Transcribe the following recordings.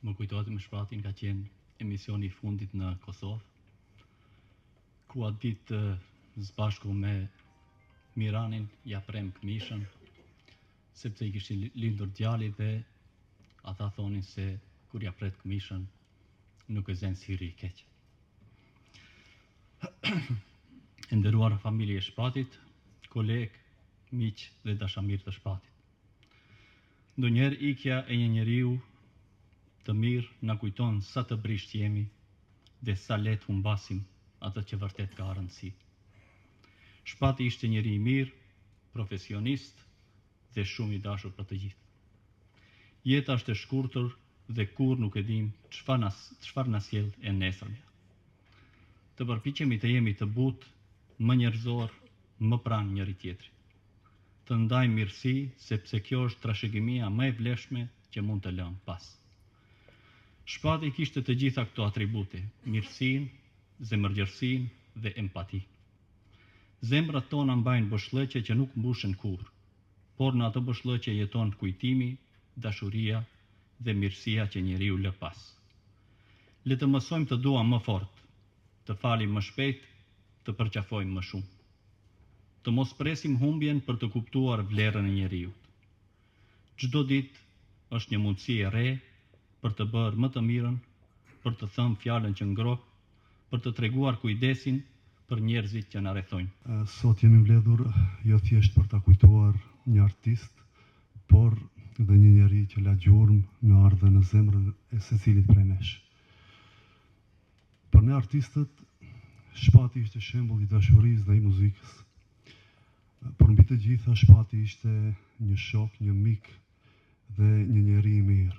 më kujtohet me shpatin ka qenë emisioni i fundit në Kosovë, ku atë ditë zbashku me Miranin ja prem këmishën, sepse i kishin lindur djali dhe ata thonin se kur ja pret këmishën nuk e zen si ri keq. E nderuar familje e Shpatit, kolegë, miq dhe dashamir të Shpatit. Ndonjëherë ikja e një njeriu të mirë na kujton sa të brisht jemi dhe sa let humbasim atë që vërtet ka rëndësi. Shpati ishte njeri i mirë, profesionist dhe shumë i dashur për të gjithë. Jeta është e shkurtër dhe kur nuk e dim çfarë na sjell e nesërmja. Të përpiqemi të jemi të butë, më njerëzor, më pranë njëri tjetrit. Të ndajmë mirësi, sepse kjo është trashëgimia më e vlefshme që mund të lëmë pas. Shpati kishte të gjitha këto atribute, mirësinë, zemërgjërsinë dhe empati. Zemrat tona mbajnë boshllëqe që nuk mbushen kurrë, por në ato boshllëqe jeton kujtimi, dashuria dhe mirësia që njeriu lë pas. Le të mësojmë të duam më fort, të falim më shpejt, të përqafojmë më shumë. Të mos presim humbjen për të kuptuar vlerën e njeriut. Çdo ditë është një mundësi e re për të bërë më të mirën, për të thënë fjalën që ngroh, për të treguar kujdesin për njerëzit që na rrethojnë. Sot jemi mbledhur jo thjesht për ta kujtuar një artist, por dhe një njeri që la gjurmë në ardh dhe në zemrën e secilit prej nesh. Për ne artistët, Shpati ishte shembull i dashurisë dhe i muzikës. Por mbi të gjitha, Shpati ishte një shok, një mik dhe një njeri i mirë.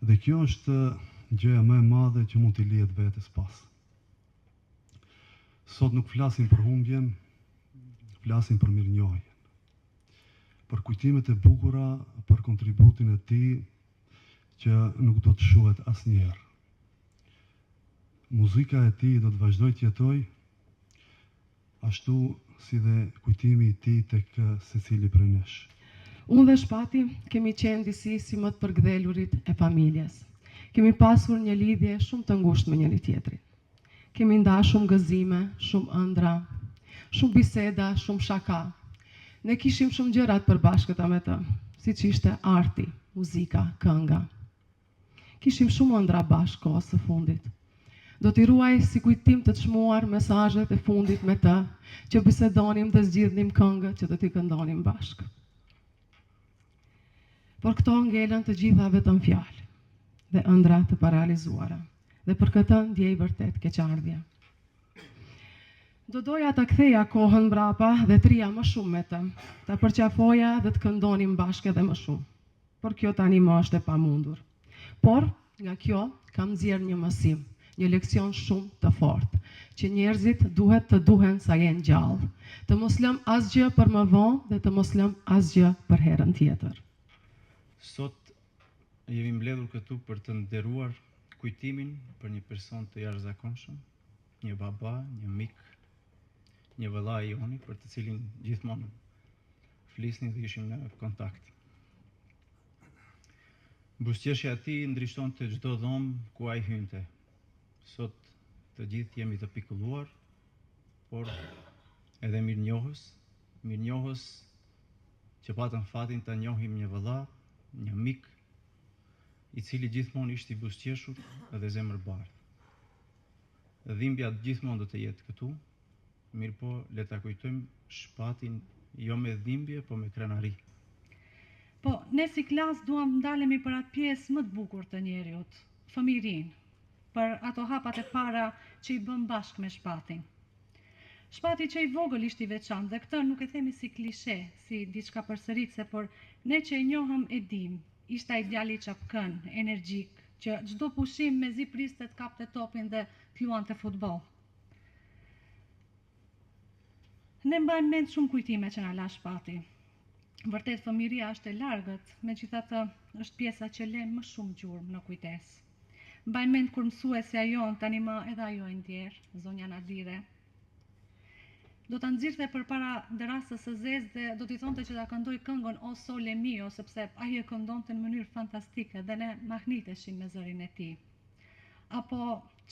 Dhe kjo është gjëja më e madhe që mund t'i lihet vetes pas. Sot nuk flasim për humbjen, flasim për mirënjohjen. Për kujtimet e bukura, për kontributin e tij që nuk do të shuhet asnjëherë. Muzika e tij do të vazhdojë të jetojë, ashtu si dhe kujtimi i tij tek secili prej nesh. Unë dhe Shpati kemi qenë disi si më të përgdhelurit e familjes. Kemi pasur një lidhje shumë të ngushtë me njëri tjetrin. Kemi ndarë shumë gëzime, shumë ëndra, shumë biseda, shumë shaka. Ne kishim shumë gjëra të përbashkëta me të, siç ishte arti, muzika, kënga. Kishim shumë ëndra bashkë kohës së fundit. Do t'i ruaj si kujtim të çmuar mesazhet e fundit me të, që bisedonim dhe zgjidhnim këngët që do t'i këndonim bashkë. Por këto ngelen të gjitha vetëm fjalë dhe ëndra të parealizuara. Dhe për këtë ndjej vërtet keqardhje. Do doja ta ktheja kohën mbrapa dhe t'rija më shumë me të, ta përqafoja dhe të këndonim bashkë edhe më shumë. Por kjo tani më është e pamundur. Por nga kjo kam nxjerrë një mësim, një leksion shumë të fortë, që njerëzit duhet të duhen sa jenë gjallë, të mos lëm asgjë për më vonë dhe të mos lëm asgjë për herën tjetër. Sot jemi mbledhur këtu për të nderuar kujtimin për një person të jashtëzakonshëm, një baba, një mik, një vëllai i joni për të cilin gjithmonë flisnin dhe ishim në kontakt. Buzëqeshja e tij ndriçonte çdo dhomë ku ai hynte. Sot të gjithë jemi të pikulluar, por edhe mirënjohës që patëm fatin të njohim një vëlla, një mik, i cili gjithmonë ishte i buzëqeshur dhe zemër bardhë. Dhimbja gjithmonë do të jetë këtu, mirë po le ta kujtojmë Shpatin jo me dhimbje, po me krenari. Po, ne si klasë duam ndalemi për atë pjesë më të bukur të njeriut, fëmijërinë, për ato hapat e para që i bëm bashkë me Shpatin. Shpati që i vogël ishte i veçantë dhe këtë nuk e themi si klishe, si diçka përsëritse, por ne që e njohëm e dim, ishte ai djali i çapkën, energjik, që çdo pushim mezi priste të kapte topin dhe të luante futboll. Ne mbajmë mend shumë kujtime që na la Shpati. Vërtet fëmijëria është e largët, megjithatë është pjesa që le më shumë gjurmë në kujtesë. Mbaj mend kur mësuesja jon, tani më edhe ajo e ndjer, zonja Nadire. do ta nxirrte përpara derasës së zezë dhe do t'i thonte që ta këndoj këngën O Sole Mio, sepse ai e këndonte në mënyrë fantastike dhe ne mahniteshim me zërin e tij. Apo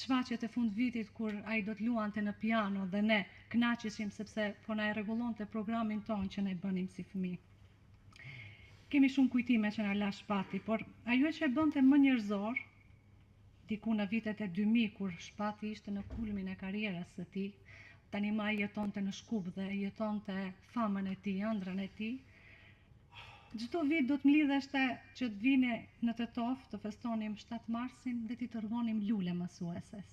çvaqjet e fund vitit kur ai do të luante në piano dhe ne kënaqeshim sepse po na e rregullonte programin ton që ne bënim si fëmijë. Kemi shumë kujtime që na la Shpati, por ajo që e bënte më njerëzor, diku në vitet e 2000 kur Shpati ishte në kulmin e karrierës së tij, tani më ai jetonte në Shkup dhe jetonte famën e tij, ëndrrën e tij. Çdo vit do të mlidheshte që të vini në Tetov të festonim 7 marsin dhe t'i tërgonim lule mësueses.